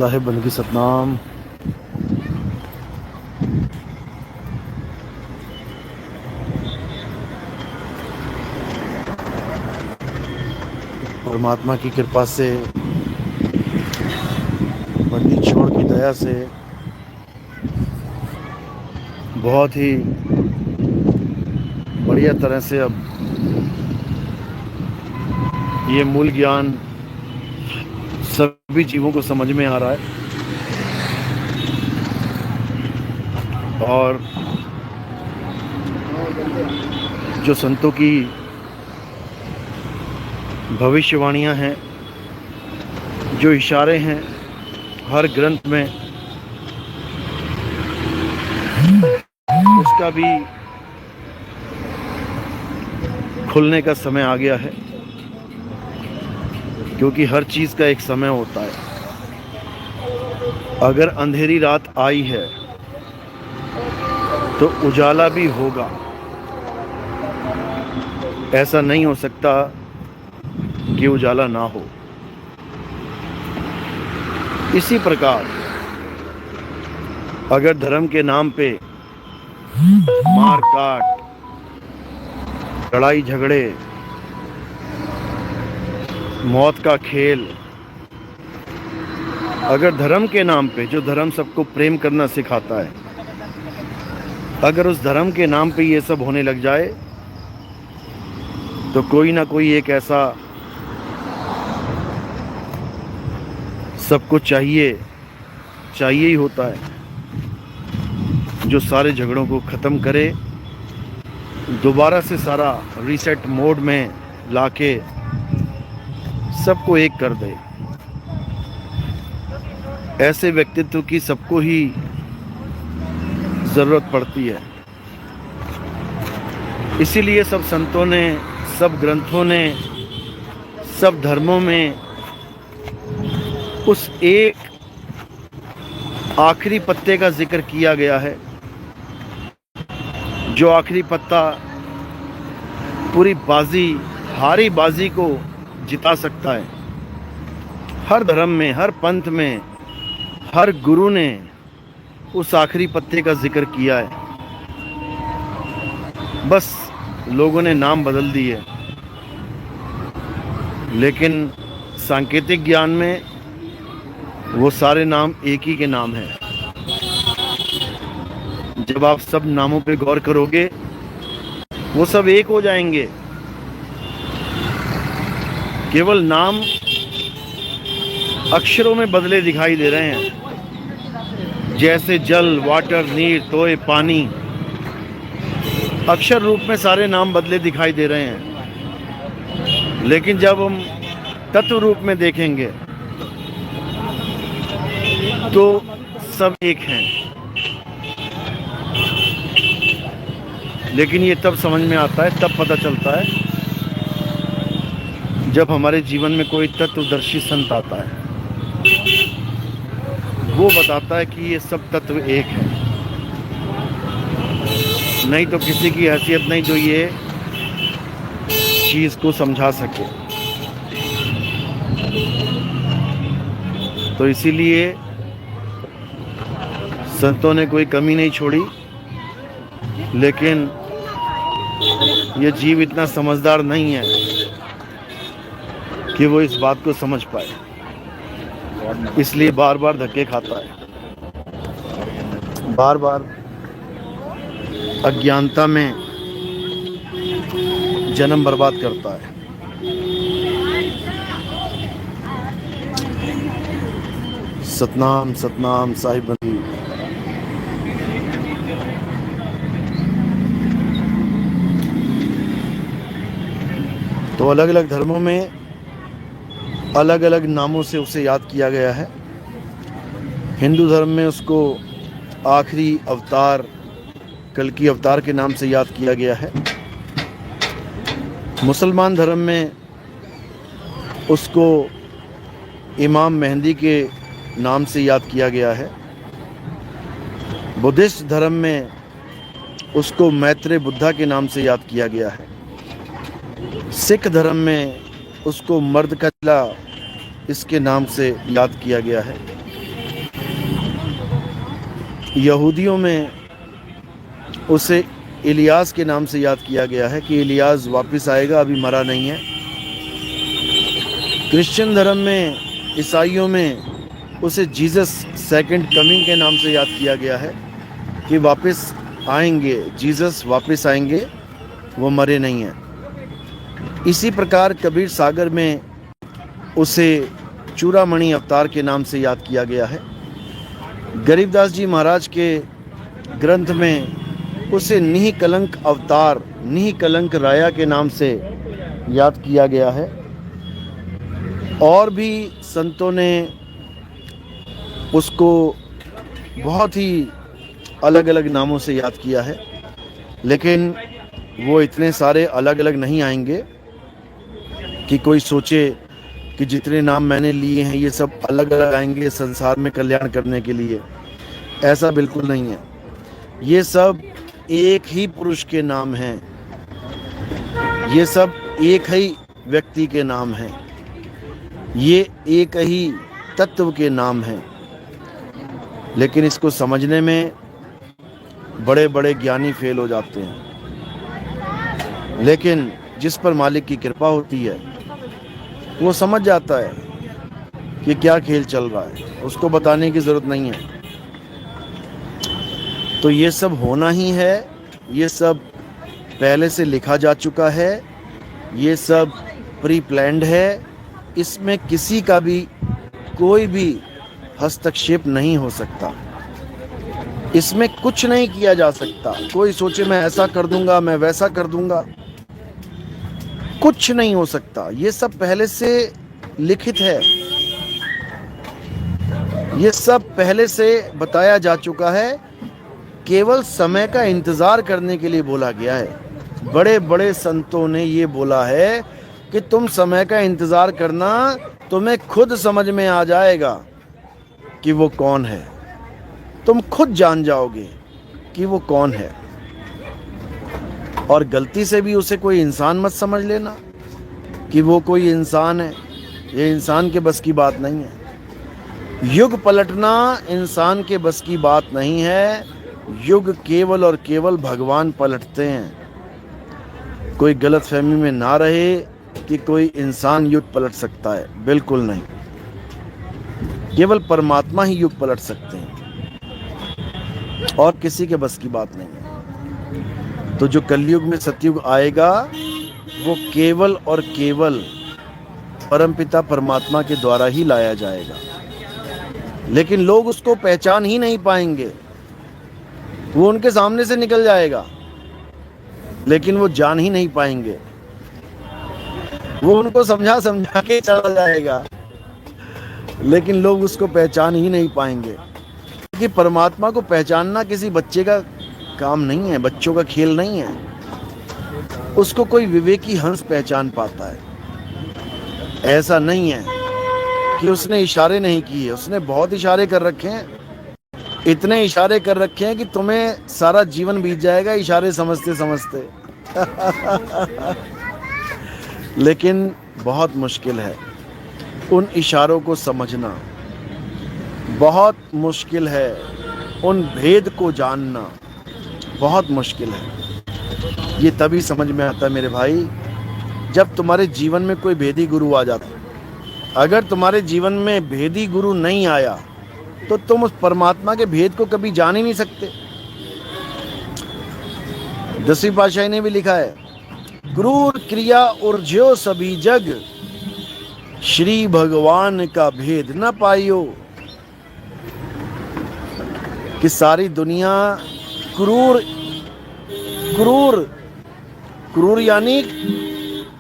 साहिब बंदगी सतनाम। परमात्मा की कृपा से, बंदी छोड़ की दया से बहुत ही बढ़िया तरह से अब ये मूल ज्ञान सभी जीवों को समझ में आ रहा है। और जो संतों की भविष्यवाणियां हैं, जो इशारे हैं हर ग्रंथ में, उसका भी खुलने का समय आ गया है, क्योंकि हर चीज़ का एक समय होता है। अगर अंधेरी रात आई है तो उजाला भी होगा। ऐसा नहीं हो सकता कि उजाला ना हो। इसी प्रकार अगर धर्म के नाम पे मार काट, लड़ाई झगड़े, मौत का खेल, अगर धर्म के नाम पे, जो धर्म सबको प्रेम करना सिखाता है, अगर उस धर्म के नाम पे ये सब होने लग जाए तो कोई ना कोई एक ऐसा सबको चाहिए ही होता है जो सारे झगड़ों को ख़त्म करे, दोबारा से सारा रीसेट मोड में लाके सबको एक कर दे। ऐसे व्यक्तित्व की सबको ही ज़रूरत पड़ती है। इसीलिए सब संतों ने, सब ग्रंथों ने, सब धर्मों में उस एक आखिरी पत्ते का जिक्र किया गया है, जो आखिरी पत्ता पूरी बाजी, हारी बाजी को जिता सकता है। हर धर्म में, हर पंथ में, हर गुरु ने उस आखिरी पत्ते का जिक्र किया है। बस लोगों ने नाम बदल दिए, लेकिन सांकेतिक ज्ञान में वो सारे नाम एक ही के नाम हैं। जब आप सब नामों पे गौर करोगे, वो सब एक हो जाएंगे। केवल नाम अक्षरों में बदले दिखाई दे रहे हैं। जैसे जल, वाटर, नीर, तोय, पानी, अक्षर रूप में सारे नाम बदले दिखाई दे रहे हैं, लेकिन जब हम तत्व रूप में देखेंगे तो सब एक हैं। लेकिन ये तब समझ में आता है, तब पता चलता है जब हमारे जीवन में कोई तत्वदर्शी संत आता है। वो बताता है कि ये सब तत्व एक है। नहीं तो किसी की हैसियत नहीं जो ये चीज़ को समझा सके। तो इसीलिए संतों ने कोई कमी नहीं छोड़ी, लेकिन ये जीव इतना समझदार नहीं है कि वो इस बात को समझ पाए, इसलिए बार बार धक्के खाता है, बार बार अज्ञानता में जन्म बर्बाद करता है। सतनाम सतनाम साहिब बंदी। तो अलग अलग धर्मों में अलग अलग नामों से उसे याद किया गया है। हिंदू धर्म में उसको आखिरी अवतार, कल्कि अवतार के नाम से याद किया गया है। मुसलमान धर्म में उसको इमाम मेहंदी के नाम से याद किया गया है। बुद्धिस्ट धर्म में उसको मैत्रेय बुद्धा के नाम से याद किया गया है। सिख धर्म में उसको मर्द कचला इसके नाम से याद किया गया है। यहूदियों में उसे इलियास के नाम से याद किया गया है कि इलियास वापस आएगा, अभी मरा नहीं है। क्रिश्चियन धर्म में, ईसाइयों में उसे जीसस सेकंड कमिंग के नाम से याद किया गया है कि वापस आएंगे, जीसस वापस आएंगे, वो मरे नहीं हैं। इसी प्रकार कबीर सागर में उसे चूड़ामणि अवतार के नाम से याद किया गया है। गरीबदास जी महाराज के ग्रंथ में उसे निहि कलंक अवतार, निहि कलंक राया के नाम से याद किया गया है। और भी संतों ने उसको बहुत ही अलग अलग नामों से याद किया है, लेकिन वो इतने सारे अलग अलग नहीं आएंगे कि कोई सोचे कि जितने नाम मैंने लिए हैं ये सब अलग अलग आएंगे संसार में कल्याण करने के लिए। ऐसा बिल्कुल नहीं है। ये सब एक ही पुरुष के नाम हैं, ये सब एक ही व्यक्ति के नाम हैं, ये एक ही तत्व के नाम हैं। लेकिन इसको समझने में बड़े बड़े ज्ञानी फेल हो जाते हैं। लेकिन जिस पर मालिक की कृपा होती है वो समझ जाता है कि क्या खेल चल रहा है, उसको बताने की ज़रूरत नहीं है। तो ये सब होना ही है, ये सब पहले से लिखा जा चुका है, ये सब प्री प्लान्ड है। इसमें किसी का भी कोई भी हस्तक्षेप नहीं हो सकता, इसमें कुछ नहीं किया जा सकता। कोई सोचे मैं ऐसा कर दूंगा, मैं वैसा कर दूंगा, कुछ नहीं हो सकता। ये सब पहले से लिखित है, ये सब पहले से बताया जा चुका है। केवल समय का इंतजार करने के लिए बोला गया है। बड़े बड़े संतों ने ये बोला है कि तुम समय का इंतजार करना, तुम्हें खुद समझ में आ जाएगा कि वो कौन है, तुम खुद जान जाओगे कि वो कौन है। और गलती से भी उसे कोई इंसान मत समझ लेना कि वो कोई इंसान है, ये इंसान के बस की बात नहीं है। युग पलटना इंसान के बस की बात नहीं है, युग केवल और केवल भगवान पलटते हैं। कोई गलतफहमी में ना रहे कि कोई इंसान युग पलट सकता है, बिल्कुल नहीं। केवल परमात्मा ही युग पलट सकते हैं और किसी के बस की बात नहीं है। तो जो कलयुग में सतयुग आएगा वो केवल और केवल परमपिता परमात्मा के द्वारा ही लाया जाएगा। लेकिन लोग उसको पहचान ही नहीं पाएंगे, वो उनके सामने से निकल जाएगा लेकिन वो जान ही नहीं पाएंगे। वो उनको समझा समझा के चला जाएगा लेकिन लोग उसको पहचान ही नहीं पाएंगे। कि परमात्मा को पहचानना किसी बच्चे का काम नहीं है, बच्चों का खेल नहीं है। उसको कोई विवेकी हंस पहचान पाता है। ऐसा नहीं है कि उसने इशारे नहीं किए, उसने बहुत इशारे कर रखे हैं। इतने इशारे कर रखे हैं कि तुम्हें सारा जीवन बीत जाएगा इशारे समझते समझते। लेकिन बहुत मुश्किल है उन इशारों को समझना, बहुत मुश्किल है उन भेद को जानना, बहुत मुश्किल है। ये तभी समझ में आता है मेरे भाई जब तुम्हारे जीवन में कोई भेदी गुरु आ जाता। अगर तुम्हारे जीवन में भेदी गुरु नहीं आया तो तुम उस परमात्मा के भेद को कभी जान ही नहीं सकते। 10वीं पातशाही ने भी लिखा है, क्रूर क्रिया उर्ज्यो सभी जग, श्री भगवान का भेद न पाइयो। कि सारी दुनिया क्रूर क्रूर क्रूर यानी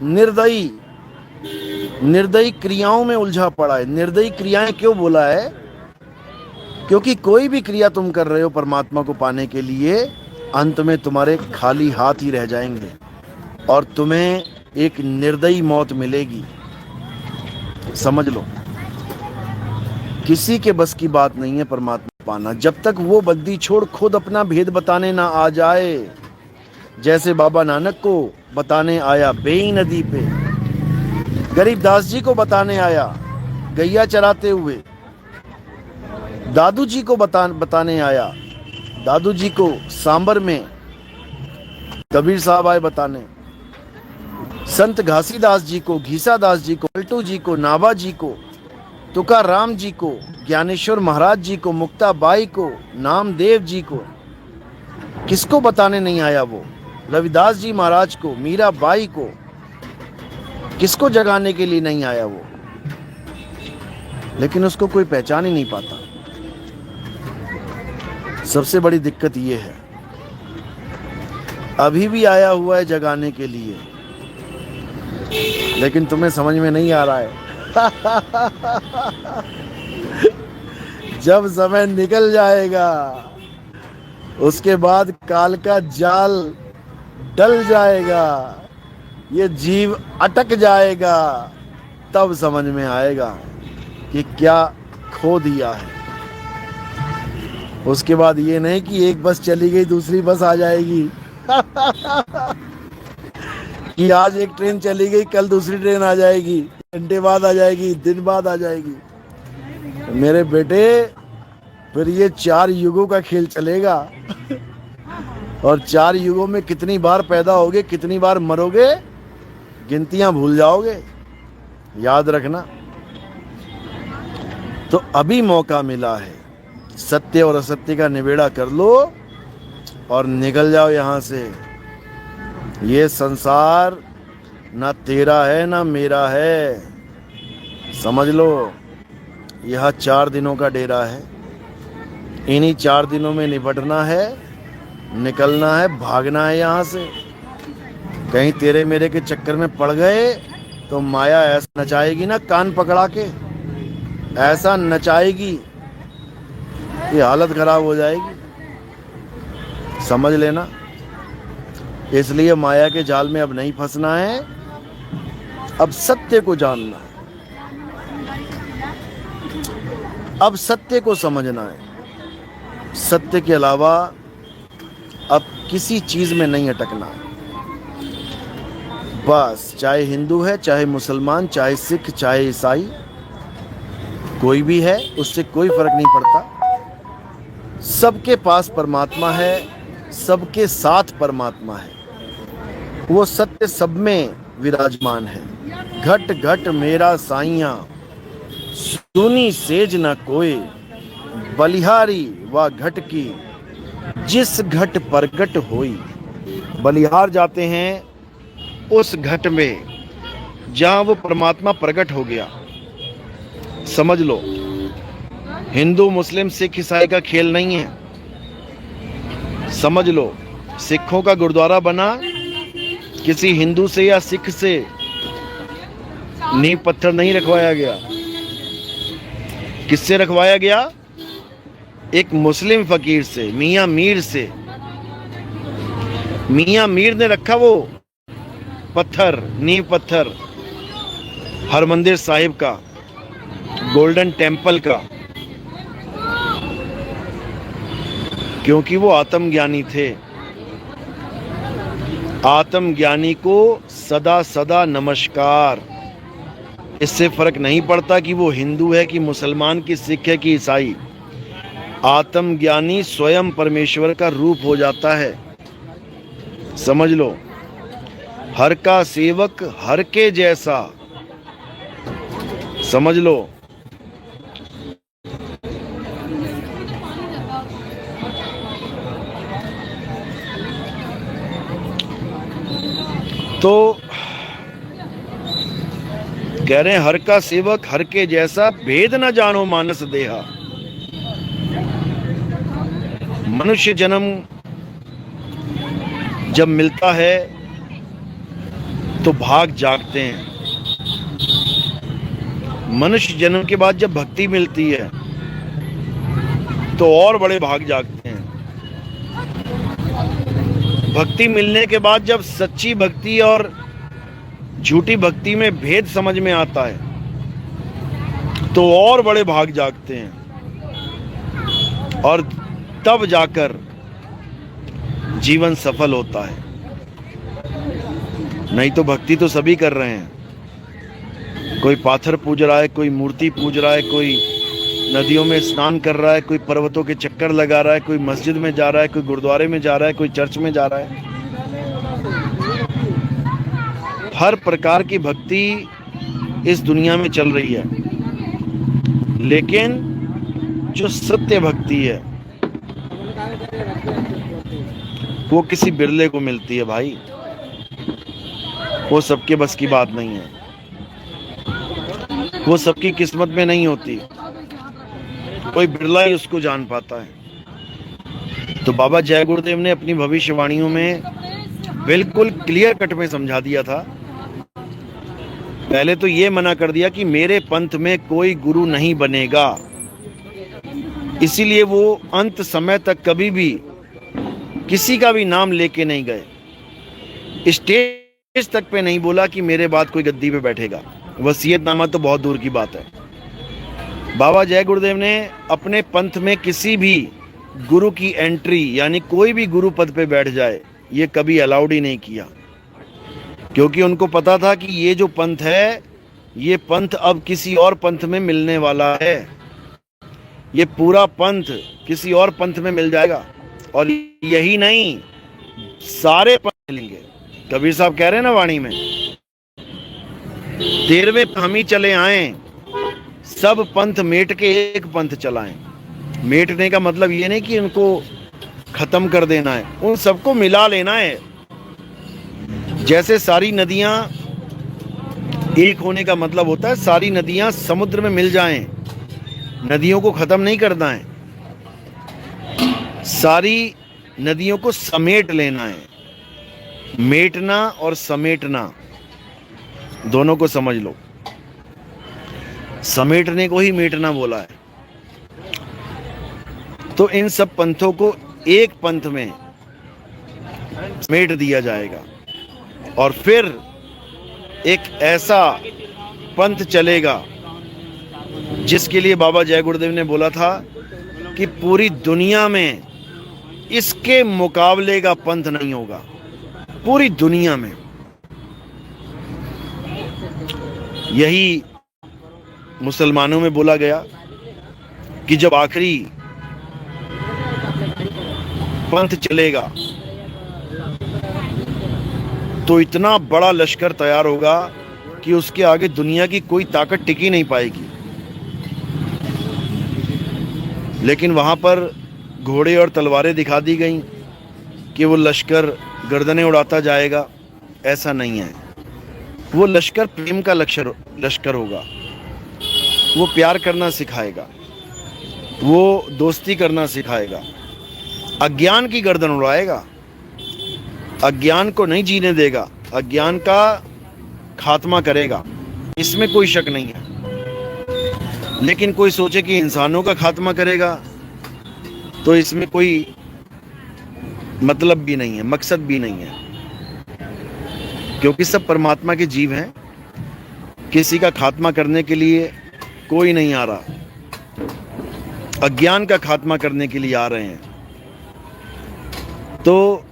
निर्दयी निर्दयी क्रियाओं में उलझा पड़ा है। निर्दयी क्रियाएं क्यों बोला है? क्योंकि कोई भी क्रिया तुम कर रहे हो परमात्मा को पाने के लिए, अंत में तुम्हारे खाली हाथ ही रह जाएंगे और तुम्हें एक निर्दयी मौत मिलेगी। समझ लो, किसी के बस की बात नहीं है परमात्मा पाना जब तक वो बद्दी छोड़ खुद अपना भेद बताने ना आ जाए। जैसे बाबा नानक को बताने आया बेई नदी पे, गरीबदास जी को बताने आया गैया चराते हुए, दादू जी को बताने आया दादू जी को सांबर में कबीर साहब आए बताने, संत घासीदास जी को, घीसादास जी को, पलटू जी को, नाभा जी को, तुकाराम जी को, ज्ञानेश्वर महाराज जी को, मुक्ताबाई को, नामदेव जी को, किसको बताने नहीं आया वो? रविदास जी महाराज को, मीराबाई को, किसको जगाने के लिए नहीं आया वो? लेकिन उसको कोई पहचान ही नहीं पाता। सबसे बड़ी दिक्कत ये है, अभी भी आया हुआ है जगाने के लिए, लेकिन तुम्हें समझ में नहीं आ रहा है। जब समय निकल जाएगा, उसके बाद काल का जाल डल जाएगा, ये जीव अटक जाएगा, तब समझ में आएगा कि क्या खो दिया है। उसके बाद ये नहीं कि एक बस चली गई दूसरी बस आ जाएगी। कि आज एक ट्रेन चली गई कल दूसरी ट्रेन आ जाएगी, घंटे बाद आ जाएगी, दिन बाद आ जाएगी। मेरे बेटे, फिर ये 4 युगों का खेल चलेगा। और 4 युगों में कितनी बार पैदा होगे, कितनी बार मरोगे, गिनतियां भूल जाओगे। याद रखना। तो अभी मौका मिला है, सत्य और असत्य का निबेड़ा कर लो और निकल जाओ यहां से। ये संसार ना तेरा है ना मेरा है, समझ लो। यह 4 दिनों का डेरा है, इन्हीं 4 दिनों में निपटना है, निकलना है, भागना है यहाँ से। कहीं तेरे मेरे के चक्कर में पड़ गए तो माया ऐसा नचाएगी ना, कान पकड़ा के ऐसा नचाएगी कि हालत खराब हो जाएगी, समझ लेना। इसलिए माया के जाल में अब नहीं फंसना है, अब सत्य को जानना है, अब सत्य को समझना है। सत्य के अलावा अब किसी चीज में नहीं अटकना है। बस, चाहे हिंदू है, चाहे मुसलमान, चाहे सिख, चाहे ईसाई, कोई भी है, उससे कोई फर्क नहीं पड़ता। सबके पास परमात्मा है, सबके साथ परमात्मा है। वो सत्य सब में विराजमान है। घट घट मेरा साइया, सुनी सेज न कोई, बलिहारी व घट की, जिस घट प्रगट होई। बलिहार जाते हैं उस घट में जहां वो परमात्मा प्रकट हो गया। समझ लो, हिंदू मुस्लिम सिख ईसाई का खेल नहीं है। समझ लो, सिखों का गुरुद्वारा बना किसी हिंदू से या सिख से नींव पत्थर नहीं रखवाया गया। किससे रखवाया गया? एक मुस्लिम फकीर से, मियां मीर से। मियां मीर ने रखा वो पत्थर, नींव पत्थर हरमंदिर साहिब का, गोल्डन टेम्पल का, क्योंकि वो आत्मज्ञानी थे। आत्मज्ञानी को सदा सदा नमस्कार। इससे फर्क नहीं पड़ता कि वो हिंदू है कि मुसलमान की सिख है कि ईसाई। आत्मज्ञानी स्वयं परमेश्वर का रूप हो जाता है। समझ लो, हर का सेवक हर के जैसा। समझ लो, तो कह रहे हैं हर का सेवक हर के जैसा, भेद न जानो मानस देहा। मनुष्य जन्म जब मिलता है तो भाग जागते हैं। मनुष्य जन्म के बाद जब भक्ति मिलती है तो और बड़े भाग जागते हैं। भक्ति मिलने के बाद जब सच्ची भक्ति और झूठी भक्ति में भेद समझ में आता है तो और बड़े भाग जागते हैं। और तब जाकर जीवन सफल होता है। नहीं तो भक्ति तो सभी कर रहे हैं। कोई पाथर पूज रहा है, कोई मूर्ति पूज रहा है, कोई नदियों में स्नान कर रहा है, कोई पर्वतों के चक्कर लगा रहा है, कोई मस्जिद में जा रहा है, कोई गुरुद्वारे में जा रहा है, कोई चर्च में जा रहा है। हर प्रकार की भक्ति इस दुनिया में चल रही है, लेकिन जो सत्य भक्ति है वो किसी बिरले को मिलती है भाई। वो सबके बस की बात नहीं है, वो सबकी किस्मत में नहीं होती, कोई बिरला ही उसको जान पाता है। तो बाबा जय गुरुदेव ने अपनी भविष्यवाणियों में बिल्कुल क्लियर कट में समझा दिया था। पहले तो ये मना कर दिया कि मेरे पंथ में कोई गुरु नहीं बनेगा, इसीलिए वो अंत समय तक कभी भी किसी का भी नाम लेके नहीं गए। स्टेज तक पे नहीं बोला कि मेरे बाद कोई गद्दी पे बैठेगा। वसीयतनामा तो बहुत दूर की बात है। बाबा जय गुरुदेव ने अपने पंथ में किसी भी गुरु की एंट्री, यानी कोई भी गुरु पद पे बैठ जाए, ये कभी अलाउड ही नहीं किया, क्योंकि उनको पता था कि ये जो पंथ है, ये पंथ अब किसी और पंथ में मिलने वाला है। ये पूरा पंथ किसी और पंथ में मिल जाएगा, और यही नहीं, सारे पंथ मिलेंगे। कबीर साहब कह रहे हैं ना वाणी में, 13वें हम ही चले आए, सब पंथ मेट के एक पंथ चलाएं। मेटने का मतलब ये नहीं कि उनको खत्म कर देना है, उन सबको मिला लेना है। जैसे सारी नदियां एक होने का मतलब होता है सारी नदियां समुद्र में मिल जाएं, नदियों को खत्म नहीं करना है, सारी नदियों को समेट लेना है। मेटना और समेटना दोनों को समझ लो। समेटने को ही मेटना बोला है। तो इन सब पंथों को एक पंथ में समेट दिया जाएगा, और फिर एक ऐसा पंथ चलेगा जिसके लिए बाबा जय गुरुदेव ने बोला था कि पूरी दुनिया में इसके मुकाबले का पंथ नहीं होगा, पूरी दुनिया में। यही मुसलमानों में बोला गया कि जब आखिरी पंथ चलेगा तो इतना बड़ा लश्कर तैयार होगा कि उसके आगे दुनिया की कोई ताकत टिकी नहीं पाएगी। लेकिन वहां पर घोड़े और तलवारें दिखा दी गई कि वो लश्कर गर्दनें उड़ाता जाएगा। ऐसा नहीं है। वो लश्कर प्रेम का लश्कर होगा। वो प्यार करना सिखाएगा, वो दोस्ती करना सिखाएगा, अज्ञान की गर्दन उड़ाएगा, अज्ञान को नहीं जीने देगा, अज्ञान का खात्मा करेगा, इसमें कोई शक नहीं है। लेकिन कोई सोचे कि इंसानों का खात्मा करेगा, तो इसमें कोई मतलब भी नहीं है, मकसद भी नहीं है, क्योंकि सब परमात्मा के जीव हैं। किसी का खात्मा करने के लिए कोई नहीं आ रहा, अज्ञान का खात्मा करने के लिए आ रहे हैं। तो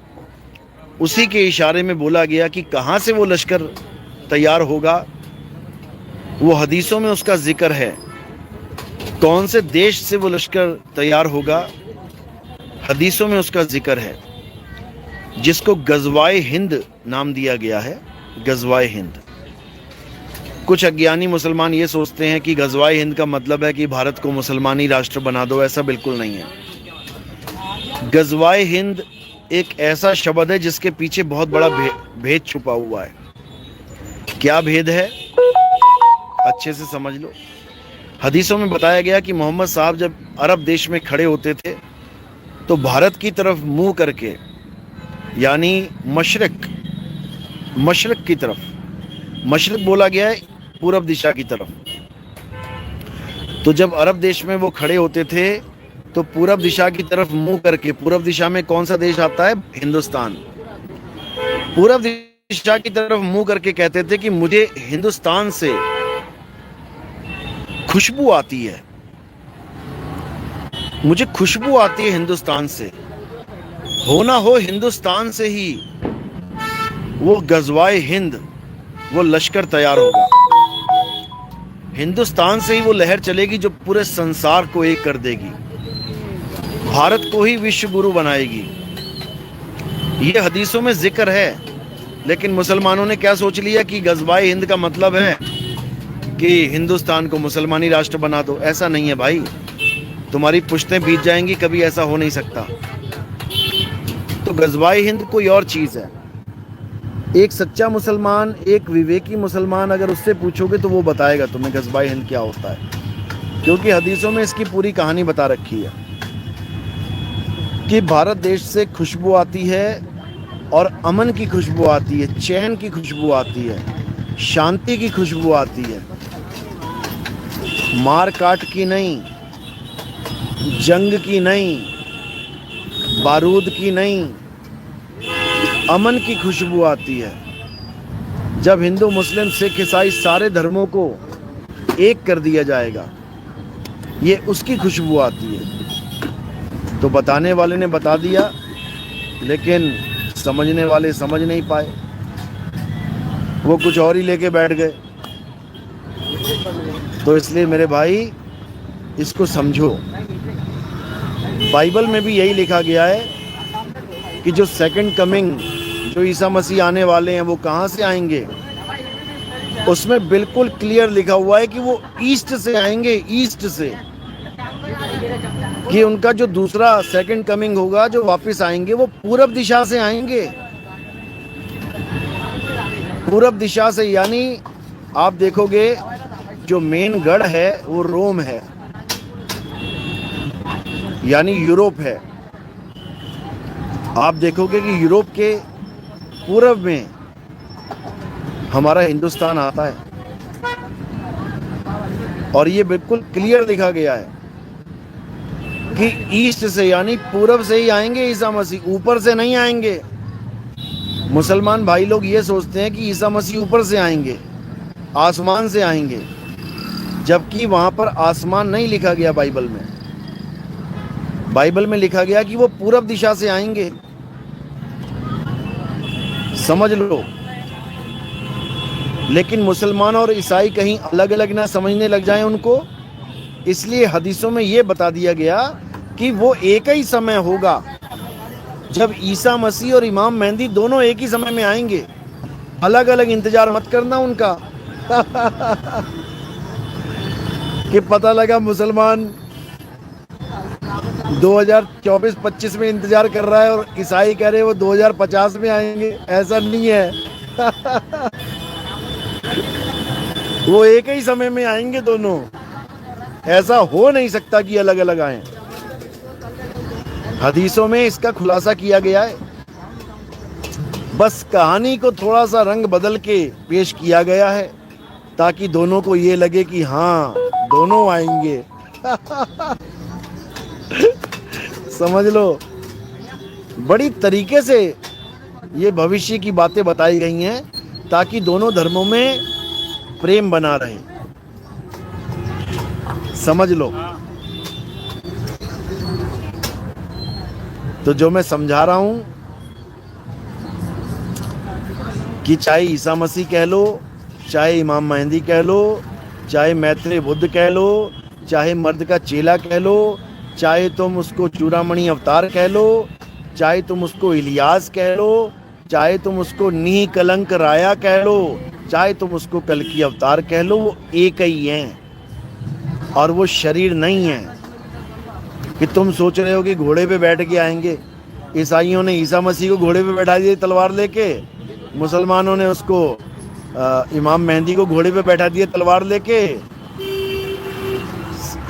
उसी के इशारे में बोला गया कि कहाँ से वो लश्कर तैयार होगा, वो हदीसों में उसका जिक्र है। कौन से देश से वो लश्कर तैयार होगा, हदीसों में उसका जिक्र है, जिसको गज़वाए हिंद नाम दिया गया है। गज़वाए हिंद। कुछ अज्ञानी मुसलमान ये सोचते हैं कि गज़वाए हिंद का मतलब है कि भारत को मुसलमानी राष्ट्र बना दो। ऐसा बिल्कुल नहीं है। गज़वाए हिंद एक ऐसा शब्द है जिसके पीछे बहुत बड़ा भेद छुपा हुआ है। क्या भेद है, अच्छे से समझ लो। हदीसों में बताया गया कि मोहम्मद साहब जब अरब देश में खड़े होते थे तो भारत की तरफ मुंह करके, यानी मशरिक की तरफ, मशरिक बोला गया है पूरब दिशा की तरफ। तो जब अरब देश में वो खड़े होते थे तो पूरब दिशा की तरफ मुंह करके, पूरब दिशा में कौन सा देश आता है, हिंदुस्तान, पूरब दिशा की तरफ मुंह करके कहते थे कि मुझे हिंदुस्तान से खुशबू आती है, मुझे खुशबू आती है हिंदुस्तान से। होना हो हिंदुस्तान से ही वो गज़वाए हिंद, वो लश्कर तैयार होगा। हिंदुस्तान से ही वो लहर चलेगी जो पूरे संसार को एक कर देगी, भारत को ही विश्व गुरु बनाएगी। ये हदीसों में जिक्र है, लेकिन मुसलमानों ने क्या सोच लिया कि गज़वाए हिंद का मतलब है कि हिंदुस्तान को मुसलमानी राष्ट्र बना दो। ऐसा नहीं है भाई, तुम्हारी पुश्तें बीत जाएंगी, कभी ऐसा हो नहीं सकता। तो गज़वाए हिंद कोई और चीज़ है। एक सच्चा मुसलमान, एक विवेकी मुसलमान, अगर उससे पूछोगे तो वो बताएगा तुम्हें गज़वाए हिंद क्या होता है, क्योंकि हदीसों में इसकी पूरी कहानी बता रखी है कि भारत देश से खुशबू आती है और अमन की खुशबू आती है, चैन की खुशबू आती है, शांति की खुशबू आती है, मार काट की नहीं, जंग की नहीं, बारूद की नहीं, अमन की खुशबू आती है। जब हिंदू मुस्लिम सिख ईसाई सारे धर्मों को एक कर दिया जाएगा, ये उसकी खुशबू आती है। तो बताने वाले ने बता दिया, लेकिन समझने वाले समझ नहीं पाए, वो कुछ और ही लेके बैठ गए। तो इसलिए मेरे भाई, इसको समझो। बाइबल में भी यही लिखा गया है कि जो सेकंड कमिंग, जो ईसा मसीह आने वाले हैं, वो कहाँ से आएंगे। उसमें बिल्कुल क्लियर लिखा हुआ है कि वो ईस्ट से आएंगे, ईस्ट से, कि उनका जो दूसरा सेकंड कमिंग होगा, जो वापस आएंगे, वो पूरब दिशा से आएंगे। पूरब दिशा से, यानी आप देखोगे जो मेन गढ़ है वो रोम है, यानी यूरोप है। आप देखोगे कि यूरोप के पूरब में हमारा हिंदुस्तान आता है, और ये बिल्कुल क्लियर लिखा गया है कि ईस्ट से, यानी पूरब से ही आएंगे ईसा मसीह, ऊपर से नहीं आएंगे। मुसलमान भाई लोग ये सोचते हैं कि ईसा मसीह ऊपर से आएंगे, आसमान से आएंगे, जबकि वहां पर आसमान नहीं लिखा गया बाइबल में। बाइबल में लिखा गया कि वो पूरब दिशा से आएंगे। समझ लो। लेकिन मुसलमान और ईसाई कहीं अलग अलग ना समझने लग जाएं उनको, इसलिए हदीसों में ये बता दिया गया कि वो एक ही समय होगा जब ईसा मसीह और इमाम मेहदी दोनों एक ही समय में आएंगे। अलग अलग इंतजार मत करना उनका कि पता लगा मुसलमान 2024-25 में इंतजार कर रहा है और ईसाई कह रहे हैं वो 2050 में आएंगे। ऐसा नहीं है वो एक ही समय में आएंगे दोनों। ऐसा हो नहीं सकता कि अलग अलग आएं। हदीसों में इसका खुलासा किया गया है, बस कहानी को थोड़ा सा रंग बदल के पेश किया गया है ताकि दोनों को ये लगे कि हाँ, दोनों आएंगे समझ लो। बड़ी तरीके से ये भविष्य की बातें बताई गई हैं ताकि दोनों धर्मों में प्रेम बना रहे। समझ लो। तो जो मैं समझा रहा हूं कि चाहे ईसा मसीह कह लो, चाहे इमाम मेहदी कह लो, चाहे मैत्रेय बुद्ध कह लो, चाहे मर्द का चेला कह लो, चाहे तुम उसको चूड़ामणि अवतार कह लो, चाहे तुम उसको इलियास कह लो, चाहे तुम उसको नीह कलंक राया कह लो, चाहे तुम उसको कल्कि अवतार कह लो, वो एक ही हैं और वो शरीर नहीं है कि तुम सोच रहे हो कि घोड़े पे बैठ के आएंगे। ईसाइयों ने ईसा मसीह को घोड़े पे बैठा दिया तलवार लेके, मुसलमानों ने उसको इमाम मेहदी को घोड़े पे बैठा दिया तलवार लेके।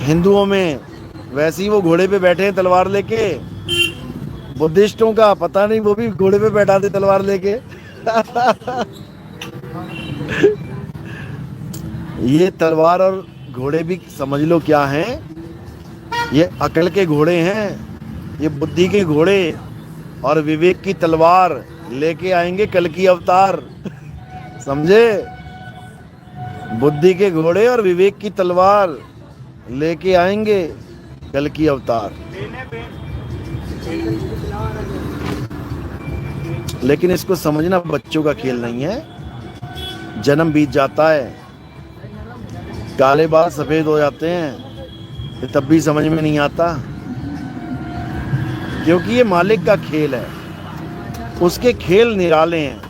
हिंदुओं में वैसे ही वो घोड़े पे बैठे हैं तलवार लेके। बुद्धिस्टों का पता नहीं, वो भी घोड़े पे बैठा दे तलवार लेके ये तलवार और घोड़े भी समझ लो क्या हैं, ये अकल के घोड़े हैं, ये बुद्धि के घोड़े और विवेक की तलवार लेके आएंगे कल्कि अवतार समझे। बुद्धि के घोड़े और विवेक की तलवार लेके आएंगे कल्कि अवतार। लेकिन इसको समझना बच्चों का खेल नहीं है। जन्म बीत जाता है, काले बाल सफेद हो जाते हैं, ये तब भी समझ में नहीं आता, क्योंकि ये मालिक का खेल है, उसके खेल निराले हैं,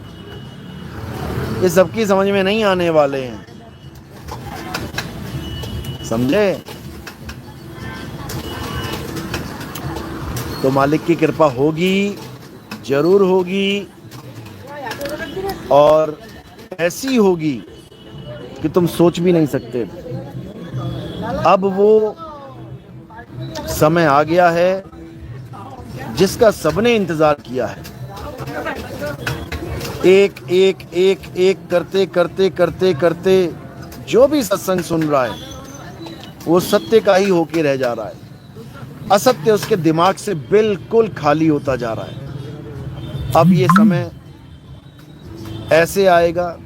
ये सबकी समझ में नहीं आने वाले हैं, समझे। तो मालिक की कृपा होगी, जरूर होगी, और ऐसी होगी कि तुम सोच भी नहीं सकते। अब वो समय आ गया है जिसका सबने इंतजार किया है। एक एक एक एक करते करते करते करते जो भी सत्संग सुन रहा है वो सत्य का ही होके रह जा रहा है, असत्य उसके दिमाग से बिल्कुल खाली होता जा रहा है। अब ये समय ऐसे आएगा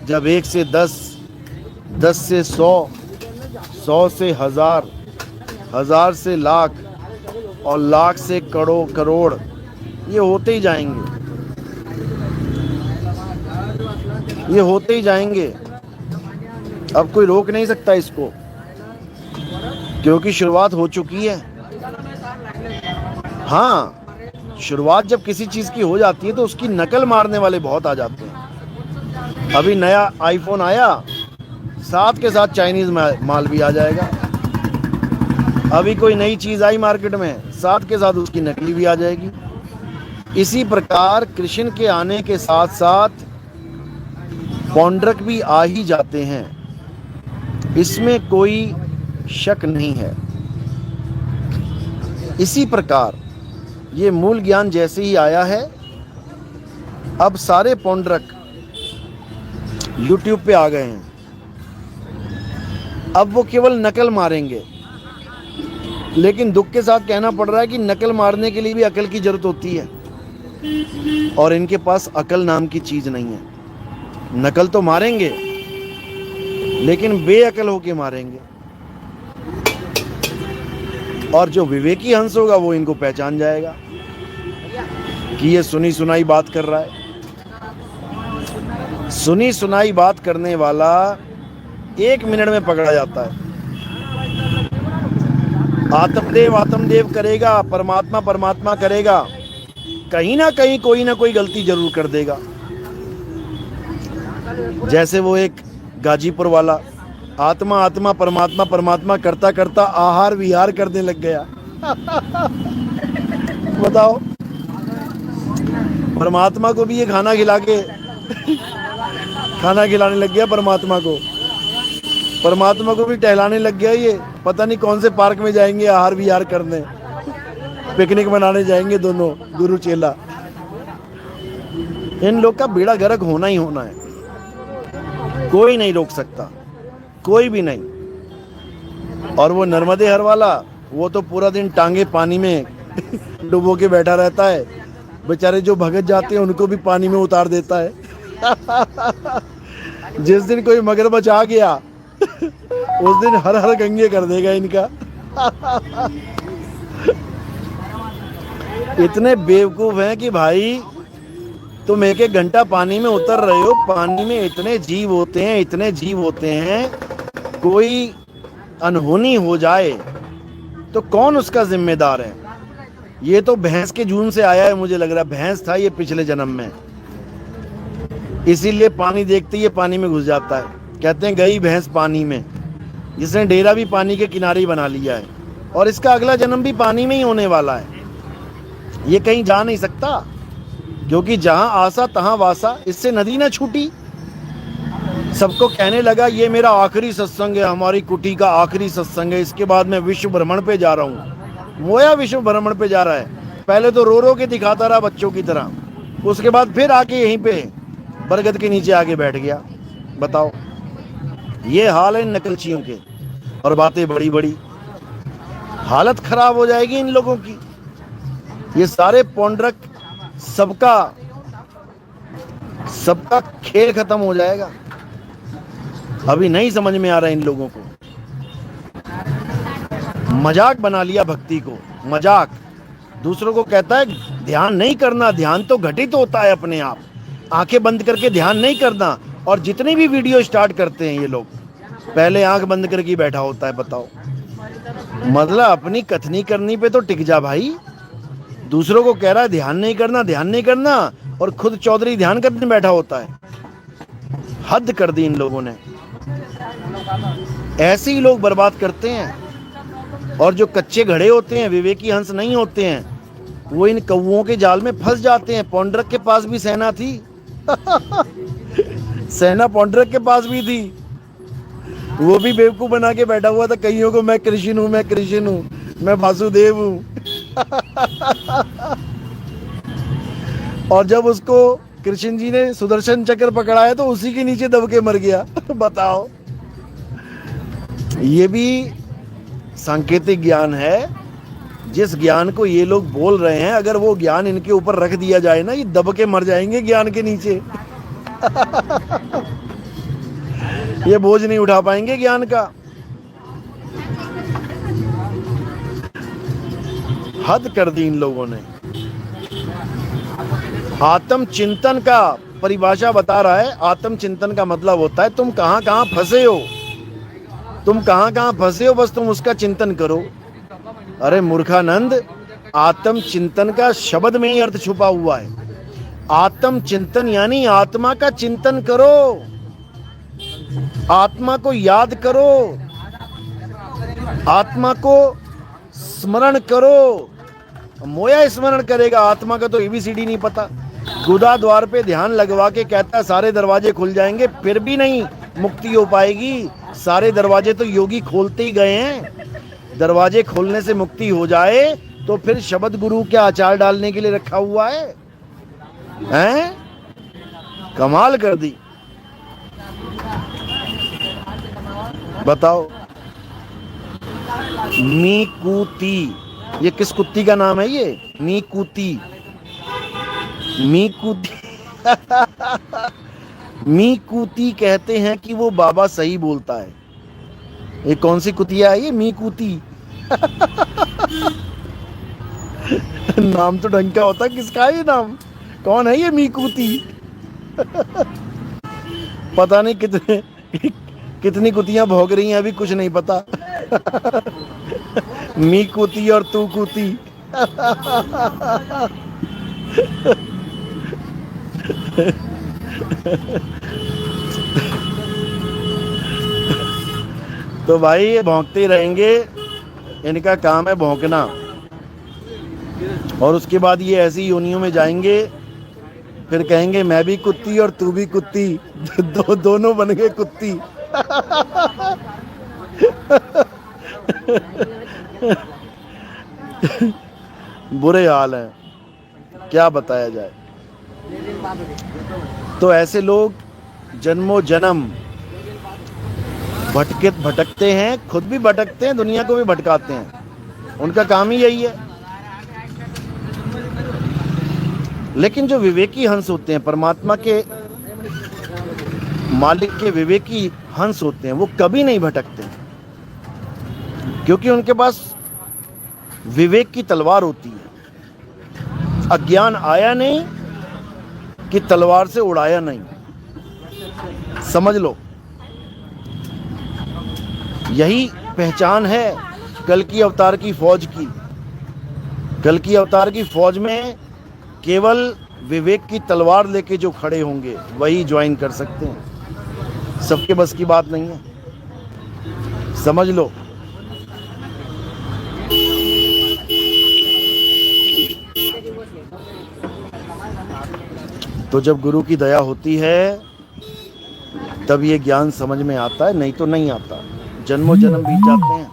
जब 1 से 10, 10 से 100, 100 से 1000, 1000 से लाख, और लाख से करोड़, ये होते ही जाएंगे, ये होते ही जाएंगे। अब कोई रोक नहीं सकता इसको, क्योंकि शुरुआत हो चुकी है। हाँ, शुरुआत जब किसी चीज की हो जाती है तो उसकी नकल मारने वाले बहुत आ जाते हैं। अभी नया आईफोन आया, साथ के साथ चाइनीज माल भी आ जाएगा। अभी कोई नई चीज आई मार्केट में, साथ के साथ उसकी नकली भी आ जाएगी। इसी प्रकार कृष्ण के आने के साथ साथ पौंड्रक भी आ ही जाते हैं, इसमें कोई शक नहीं है। इसी प्रकार ये मूल ज्ञान जैसे ही आया है, अब सारे पौंड्रक YouTube पे आ गए हैं। अब वो केवल नकल मारेंगे, लेकिन दुख के साथ कहना पड़ रहा है कि नकल मारने के लिए भी अकल की जरूरत होती है, और इनके पास अकल नाम की चीज नहीं है। नकल तो मारेंगे लेकिन बेअकल होके मारेंगे, और जो विवेकी हंस होगा वो इनको पहचान जाएगा कि ये सुनी सुनाई बात कर रहा है। सुनी सुनाई बात करने वाला 1 मिनट में पकड़ा जाता है। आत्मदेव करेगा, परमात्मा परमात्मा करेगा, कहीं ना कहीं कोई ना कोई गलती जरूर कर देगा। जैसे वो एक गाजीपुर वाला आत्मा आत्मा परमात्मा परमात्मा करता करता आहार विहार करने लग गया। बताओ, परमात्मा को भी ये खाना खिला के खाना खिलाने लग गया। परमात्मा को भी टहलाने लग गया। ये पता नहीं कौन से पार्क में जाएंगे आहार विहार करने, पिकनिक मनाने जाएंगे दोनों गुरु चेला। इन लोग का बेड़ा गर्क होना ही होना है, कोई नहीं रोक सकता, कोई भी नहीं। और वो नर्मदे हर वाला, वो तो पूरा दिन टांगे पानी में डुबो के बैठा रहता है। बेचारे जो भगत जाते हैं उनको भी पानी में उतार देता है। जिस दिन कोई मगरमच्छ आ गया उस दिन हर हर गंगे कर देगा इनका। इतने बेवकूफ हैं कि भाई तुम 1-1 घंटा पानी में उतर रहे हो, पानी में इतने जीव होते हैं, इतने जीव होते हैं, कोई अनहोनी हो जाए तो कौन उसका जिम्मेदार है। ये तो भैंस के जून से आया है, मुझे लग रहा है भैंस था ये पिछले जन्म में, इसीलिए पानी देखते ही पानी में घुस जाता है। कहते हैं गई भैंस पानी में, जिसने डेरा भी पानी के किनारे ही बना लिया है, और इसका अगला जन्म भी पानी में ही होने वाला है। ये कहीं जा नहीं सकता, क्योंकि जहां आसा तहां वासा, इससे नदी ना छूटी। सबको कहने लगा ये मेरा आखिरी सत्संग है, हमारी कुटी का आखिरी सत्संग है, इसके बाद मैं विश्व भ्रमण पे जा रहा हूँ। मोया विश्व भ्रमण पे जा रहा है। पहले तो रो रो के दिखाता रहा बच्चों की तरह, उसके बाद फिर आके यहीं पे बरगद के नीचे आके बैठ गया। बताओ, ये हाल है इन नकलचियों के। और बातें बड़ी बड़ी, हालत खराब हो जाएगी इन लोगों की। ये सारे पौंड्रक, सबका खेल खत्म हो जाएगा। अभी नहीं समझ में आ रहा इन लोगों को। मजाक बना लिया भक्ति को, मजाक। दूसरों को कहता है ध्यान नहीं करना, ध्यान तो घटित होता है अपने आप, आंखें बंद करके ध्यान नहीं करना। और जितनी भी वीडियो स्टार्ट करते हैं ये लोग, पहले आंख बंद करके बैठा होता है। बताओ, मतलब अपनी कथनी करनी पे तो टिक जा भाई। दूसरों को कह रहा है ध्यान नहीं करना, ध्यान नहीं करना, और खुद चौधरी ध्यान करने बैठा होता है। हद कर दी इन लोगों ने। ऐसे ही लोग बर्बाद करते हैं। और जो कच्चे घड़े होते हैं, विवेकी हंस नहीं होते हैं, वो इन कौओं के जाल में फंस जाते हैं। पौंड्रक के पास भी सेना थी। सेना पौंड्रक के पास भी थी। वो भी बेवकूफ बना के बैठा हुआ था कईयों को, मैं कृष्ण हूं, मैं कृष्ण हूं, मैं वासुदेव हूं। और जब उसको कृष्ण जी ने सुदर्शन चक्र पकड़ाया तो उसी के नीचे दब के मर गया। बताओ, ये भी सांकेतिक ज्ञान है। जिस ज्ञान को ये लोग बोल रहे हैं, अगर वो ज्ञान इनके ऊपर रख दिया जाए ना, ये दब के मर जाएंगे ज्ञान के नीचे। ये बोझ नहीं उठा पाएंगे ज्ञान का। हद कर दी इन लोगों ने। आत्मचिंतन का परिभाषा बता रहा है। आत्मचिंतन का मतलब होता है तुम कहां कहां फंसे हो, तुम कहां कहां फंसे हो, बस तुम उसका चिंतन करो। अरे मूर्खानंद, आत्मचिंतन का शब्द में ही अर्थ छुपा हुआ है। आत्मचिंतन यानी आत्मा का चिंतन करो, आत्मा को याद करो, आत्मा को स्मरण करो। मोया स्मरण करेगा, आत्मा का तो एबीसीडी नहीं पता। गुदा द्वार पे ध्यान लगवा के कहता है सारे दरवाजे खुल जाएंगे, फिर भी नहीं मुक्ति हो पाएगी। सारे दरवाजे तो योगी खोलते ही गए हैं। दरवाजे खोलने से मुक्ति हो जाए तो फिर शब्द गुरु के आचार डालने के लिए रखा हुआ है? हैं? कमाल कर दी। बताओ, मीकूती, ये किस कुत्ती का नाम है? ये मीकूती, मीकूती। मीकूती कहते हैं कि वो बाबा सही बोलता है। ये कौन सी कुतिया है ये मीकूती? नाम तो ढंग का होता, किसका है ये नाम? कौन है ये मीकूती? पता नहीं कितनी कुतियां भौंक रही हैं, अभी कुछ नहीं पता। मीकूती और तू कूती। तो भाई ये भौंकते रहेंगे, इनका काम है भौंकना। और उसके बाद ये ऐसी योनियों में जाएंगे, फिर कहेंगे मैं भी कुत्ती और तू भी कुत्ती, दोनों बन गए कुत्ती। बुरे हाल हैं, क्या बताया जाए। तो ऐसे लोग जन्मों जन्म भटकते हैं, खुद भी भटकते हैं, दुनिया को भी भटकाते हैं। उनका काम ही यही है। लेकिन जो विवेकी हंस होते हैं, परमात्मा के मालिक के विवेकी हंस होते हैं, वो कभी नहीं भटकते, क्योंकि उनके पास विवेक की तलवार होती है। अज्ञान आया नहीं कि तलवार से उड़ाया नहीं, समझ लो। यही पहचान है कल की अवतार की फौज की। कल की अवतार की फौज में केवल विवेक की तलवार लेके जो खड़े होंगे वही ज्वाइन कर सकते हैं। सबके बस की बात नहीं है, समझ लो। तो जब गुरु की दया होती है तब ये ज्ञान समझ में आता है, नहीं तो नहीं आता। जन्मों जन्म बीत जाते हैं,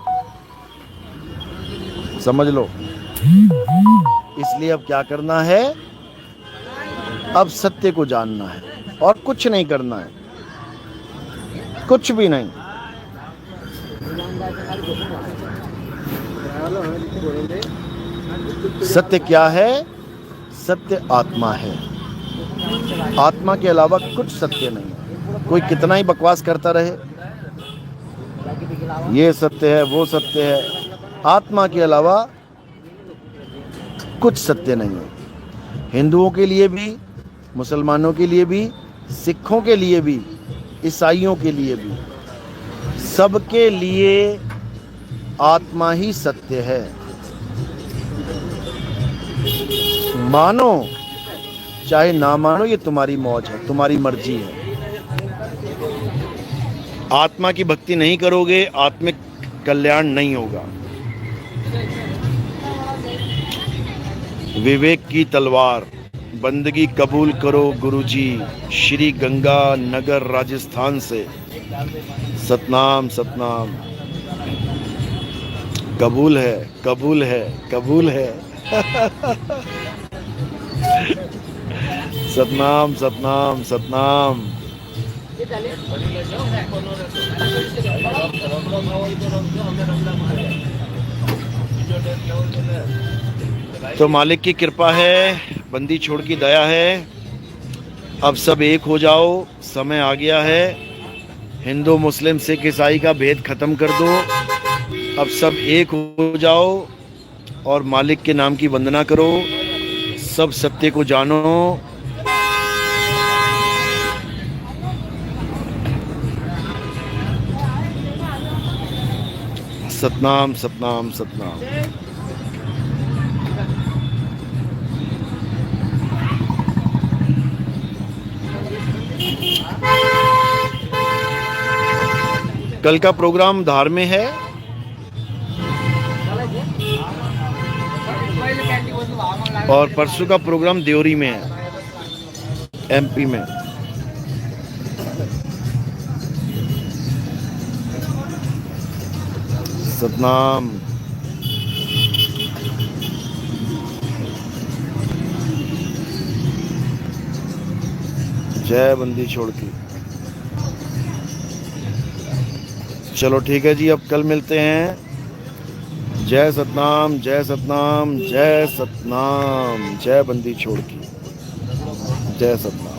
समझ लो। इसलिए अब क्या करना है? अब सत्य को जानना है और कुछ नहीं करना है, कुछ भी नहीं। सत्य क्या है? सत्य आत्मा है। आत्मा के अलावा कुछ सत्य नहीं है। कोई कितना ही बकवास करता रहे, ये सत्य है, वो सत्य है, आत्मा के अलावा कुछ सत्य नहीं है। हिंदुओं के लिए भी, मुसलमानों के लिए भी, सिखों के लिए भी, ईसाइयों के लिए भी, सबके लिए आत्मा ही सत्य है। मानो चाहे ना मानो, ये तुम्हारी मौज है, तुम्हारी मर्जी है। आत्मा की भक्ति नहीं करोगे, आत्मिक कल्याण नहीं होगा। विवेक की तलवार, बंदगी कबूल करो गुरुजी, श्री गंगा नगर राजस्थान से। सतनाम सतनाम। कबूल है, कबूल है, कबूल है। सतनाम सतनाम सतनाम। तो मालिक की कृपा है, बंदी छोड़ की दया है। अब सब एक हो जाओ, समय आ गया है। हिंदू मुस्लिम सिख ईसाई का भेद खत्म कर दो। अब सब एक हो जाओ और मालिक के नाम की वंदना करो। सब सत्य को जानो। सतनाम सतनाम सतनाम। कल का प्रोग्राम धार में है और परसों का प्रोग्राम देवरी में है, एमपी में। सतनाम। जय बंदी छोड़ की। चलो ठीक है जी, अब कल मिलते हैं। जय सतनाम, जय सतनाम, जय सतनाम। जय बंदी छोड़ की, जय सतनाम।